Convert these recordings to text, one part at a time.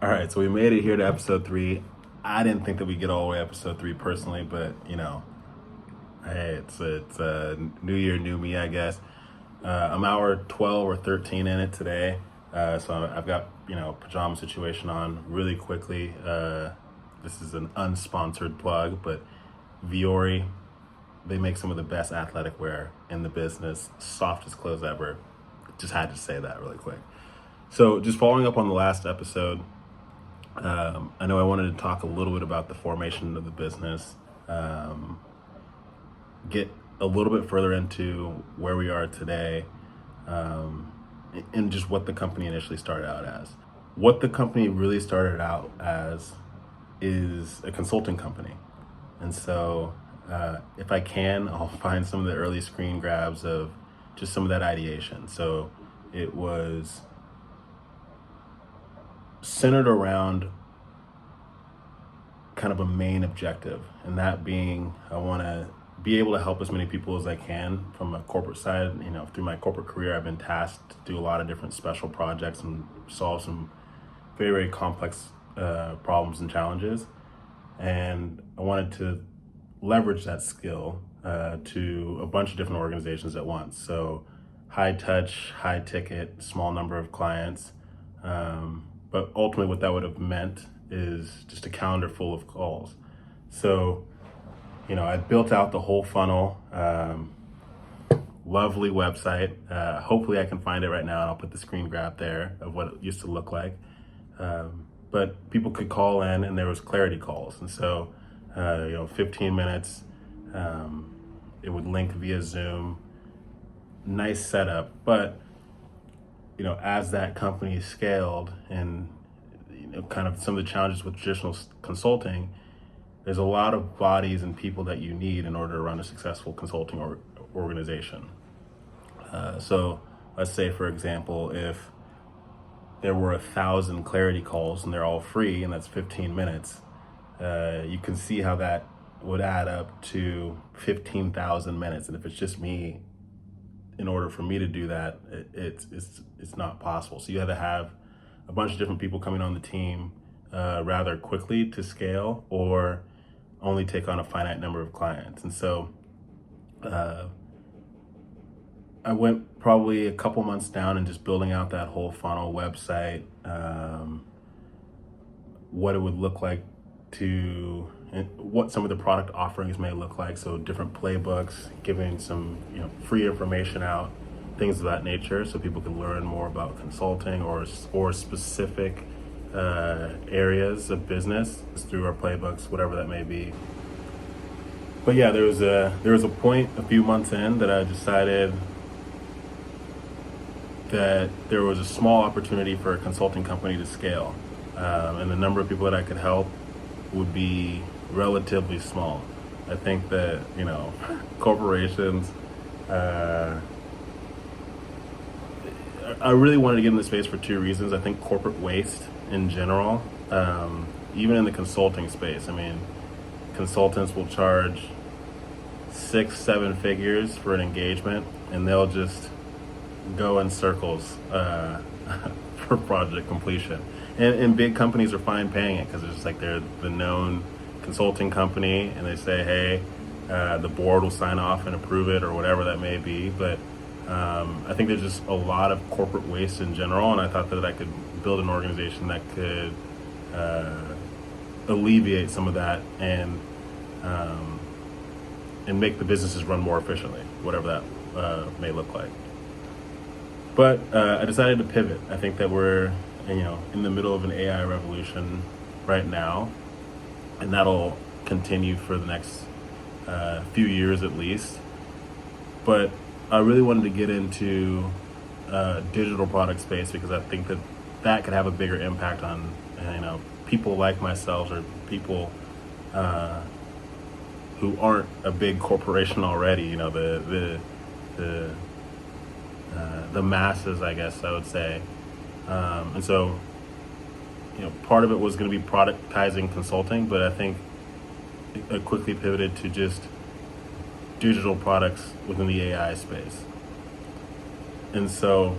All right, so we made it here to episode 3. I didn't think that we'd get all the way to episode 3 personally, but hey, it's a new year, new me, I guess. I'm hour 12 or 13 in it today, so I've got pajama situation on really quickly. This is an unsponsored plug, but Viore, they make some of the best athletic wear in the business, softest clothes ever. Just had to say that really quick. So, just following up on the last episode, I know I wanted to talk a little bit about the formation of the business, get a little bit further into where we are today, and just what the company initially started out as. What the company really started out as is a consulting company. And so, if I can, I'll find some of the early screen grabs of just some of that ideation. So, it was centered around kind of a main objective, and that being I want to be able to help as many people as I can from a corporate side. Through my corporate career, I've been tasked to do a lot of different special projects and solve some very, very complex problems and challenges. And I wanted to leverage that skill to a bunch of different organizations at once. So high touch, high ticket, small number of clients. But ultimately what that would have meant is just a calendar full of calls. So, I built out the whole funnel, lovely website. Hopefully I can find it right now and I'll put the screen grab there of what it used to look like. But people could call in and there was clarity calls. And so, 15 minutes, it would link via Zoom, nice setup. But, as that company scaled and, kind of some of the challenges with traditional consulting, there's a lot of bodies and people that you need in order to run a successful consulting organization. So let's say, for example, if there were 1,000 clarity calls and they're all free and that's 15 minutes, you can see how that would add up to 15,000 minutes. And if it's just me, in order for me to do that, it's not possible. So you have to have a bunch of different people coming on the team rather quickly to scale, or only take on a finite number of clients. And so I went probably a couple months down and just building out that whole funnel website, what it would look like and what some of the product offerings may look like. So different playbooks, giving some free information out, things of that nature, so people can learn more about consulting or specific areas of business through our playbooks, whatever that may be. But yeah, there was a point a few months in that I decided that there was a small opportunity for a consulting company to scale, and the number of people that I could help would be relatively small. I think that corporations. I really wanted to get in the space for two reasons. I think corporate waste in general, even in the consulting space. I mean, consultants will charge 6-7 figures for an engagement, and they'll just go in circles for project completion. And big companies are fine paying it because it's just like they're the known consulting company, and they say, hey, the board will sign off and approve it or whatever that may be. But I think there's just a lot of corporate waste in general, and I thought that I could build an organization that could alleviate some of that and make the businesses run more efficiently, whatever that may look like. But I decided to pivot. I think that we're in the middle of an AI revolution right now, and that'll continue for the next few years at least. But I really wanted to get into digital product space because I think that could have a bigger impact on people like myself, or people who aren't a big corporation already. The masses, I guess I would say. And so, part of it was going to be productizing consulting, but I think it quickly pivoted to just digital products within the AI space. And so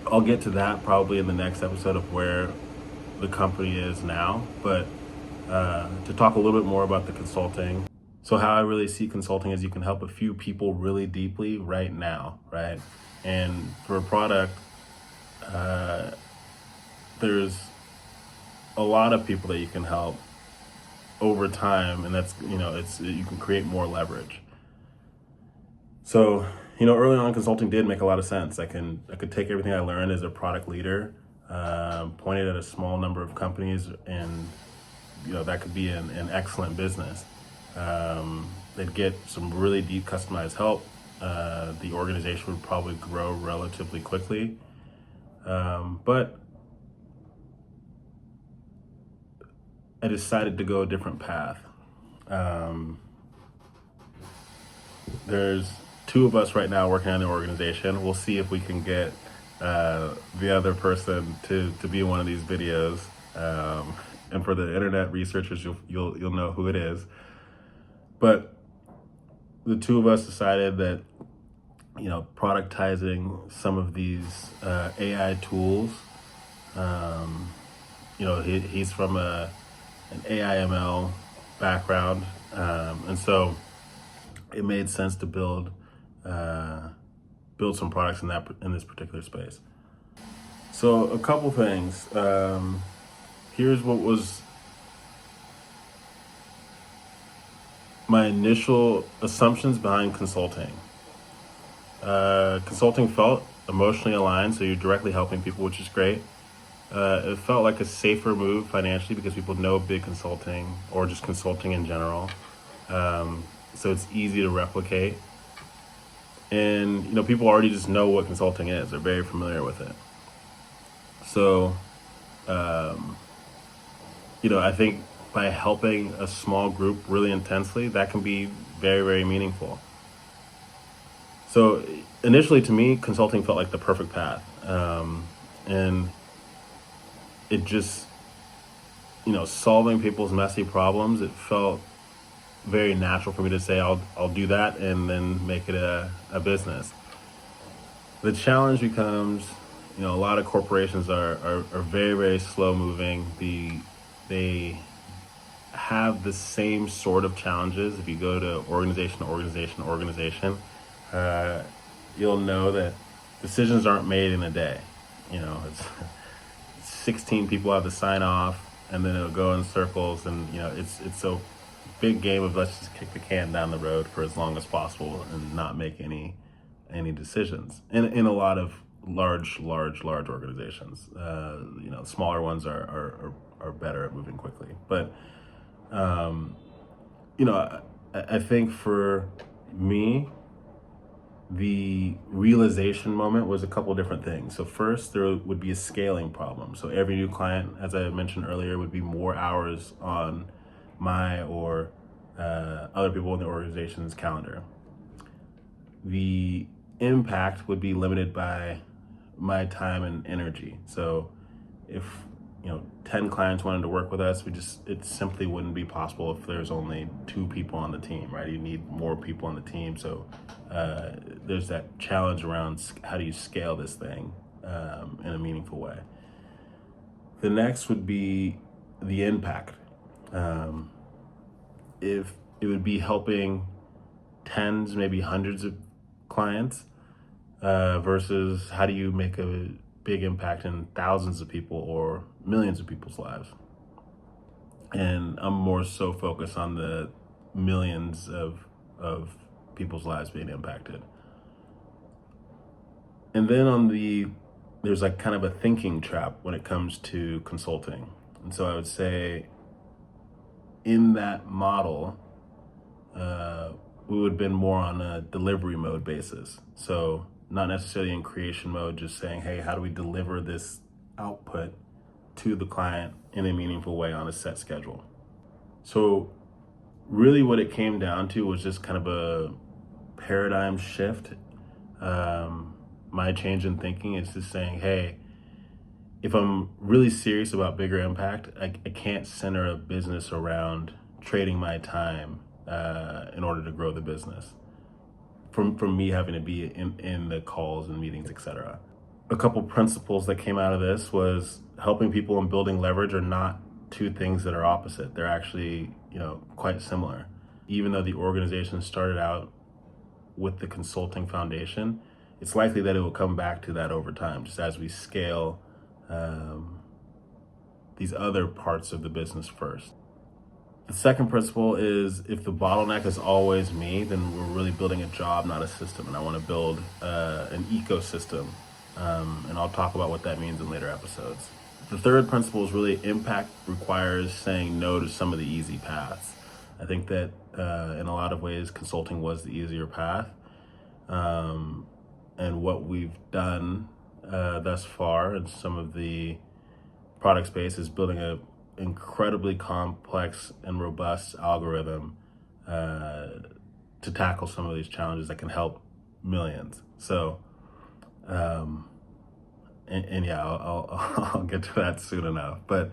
I'll get to that probably in the next episode of where the company is now, but to talk a little bit more about the consulting. So how I really see consulting is you can help a few people really deeply right now, right? And for a product, there's a lot of people that you can help over time, and that's, it's, you can create more leverage. So, early on, consulting did make a lot of sense. I could take everything I learned as a product leader, point it at a small number of companies, and that could be an excellent business. They'd get some really deep customized help. The organization would probably grow relatively quickly, but I decided to go a different path. There's two of us right now working on the organization. We'll see if we can get the other person to be in one of these videos. And for the internet researchers, you'll know who it is. But the two of us decided that productizing some of these AI tools. He's from an AI/ML background, and so it made sense to build some products in this particular space. So a couple things. Here's what was my initial assumptions behind consulting. Consulting felt emotionally aligned, so you're directly helping people, which is great. It felt like a safer move financially because people know big consulting or just consulting in general. So it's easy to replicate. And, people already just know what consulting is. They're very familiar with it. So, I think by helping a small group really intensely, that can be very, very meaningful. So initially, to me, consulting felt like the perfect path. And it just, solving people's messy problems, it felt very natural for me to say I'll do that and then make it a business. The challenge becomes, a lot of corporations are very, very slow moving. They have the same sort of challenges. If you go to organization to organization, you'll know that decisions aren't made in a day. It's 16 people have to sign off, and then it'll go in circles, and it's a big game of let's just kick the can down the road for as long as possible and not make any decisions. In a lot of large organizations, smaller ones are better at moving quickly. But I think for me, the realization moment was a couple different things. So first, there would be a scaling problem. So every new client, as I mentioned earlier, would be more hours on my or other people in the organization's calendar. The impact would be limited by my time and energy. So if 10 clients wanted to work with us, it simply wouldn't be possible if there's only 2 people on the team, right? You need more people on the team. So there's that challenge around how do you scale this thing in a meaningful way. The next would be the impact. If it would be helping tens, maybe hundreds of clients, versus how do you make a big impact in thousands of people or millions of people's lives. And I'm more so focused on the millions of people's lives being impacted. And then there's like kind of a thinking trap when it comes to consulting. And so I would say in that model, we would have been more on a delivery mode basis. So not necessarily in creation mode, just saying, hey, how do we deliver this output to the client in a meaningful way on a set schedule? So really what it came down to was just kind of a paradigm shift. My change in thinking is just saying, hey, if I'm really serious about bigger impact, I can't center a business around trading my time in order to grow the business. From me having to be in the calls and meetings, etc. A couple principles that came out of this was helping people and building leverage are not two things that are opposite. They're actually, quite similar. Even though the organization started out with the consulting foundation, it's likely that it will come back to that over time, just as we scale these other parts of the business first. The second principle is if the bottleneck is always me, then we're really building a job, not a system. And I want to build an ecosystem. And I'll talk about what that means in later episodes. The third principle is really impact requires saying no to some of the easy paths. I think that in a lot of ways, consulting was the easier path. And what we've done thus far in some of the product space is building a incredibly complex and robust algorithm to tackle some of these challenges that can help millions. So, I'll get to that soon enough. But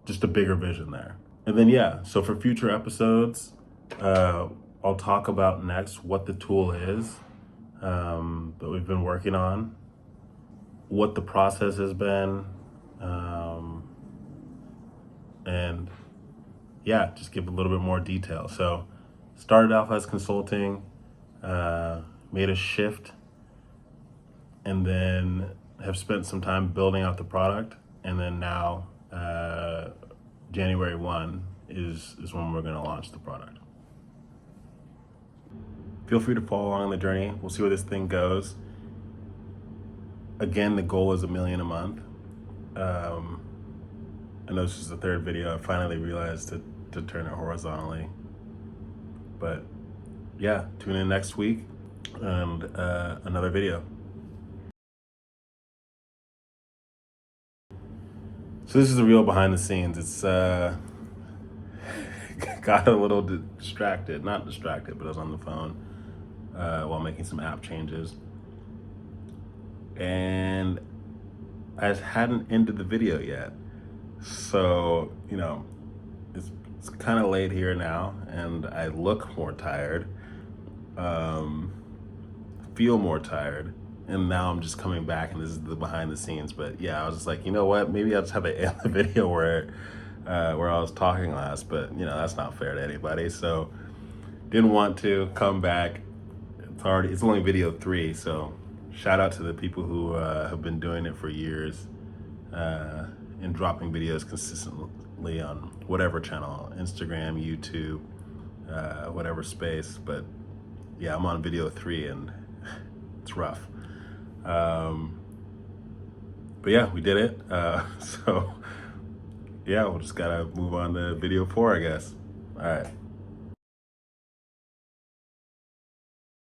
just a bigger vision there. And then so for future episodes, I'll talk about next what the tool is that we've been working on, what the process has been. And just give a little bit more detail. So started off as consulting, made a shift, and then have spent some time building out the product. And then now, January 1 is when we're gonna launch the product. Feel free to follow along on the journey. We'll see where this thing goes. Again, the goal is $1 million a month. I know this is the third video. I finally realized to turn it horizontally. But tune in next week and another video. So this is the real behind the scenes. It's got a little distracted. Not distracted, but I was on the phone while making some app changes. And I hadn't ended the video yet. So, it's kind of late here now, and I look more tired, feel more tired, and now I'm just coming back, and this is the behind the scenes. But I was just like, you know what? Maybe I'll just have to end the video where I was talking last, but that's not fair to anybody. So, didn't want to come back. It's only video 3, so shout out to the people who have been doing it for years. And dropping videos consistently on whatever channel, Instagram, YouTube, whatever space. But I'm on video 3 and it's rough. But we did it. So we'll just gotta move on to video 4, I guess. All right.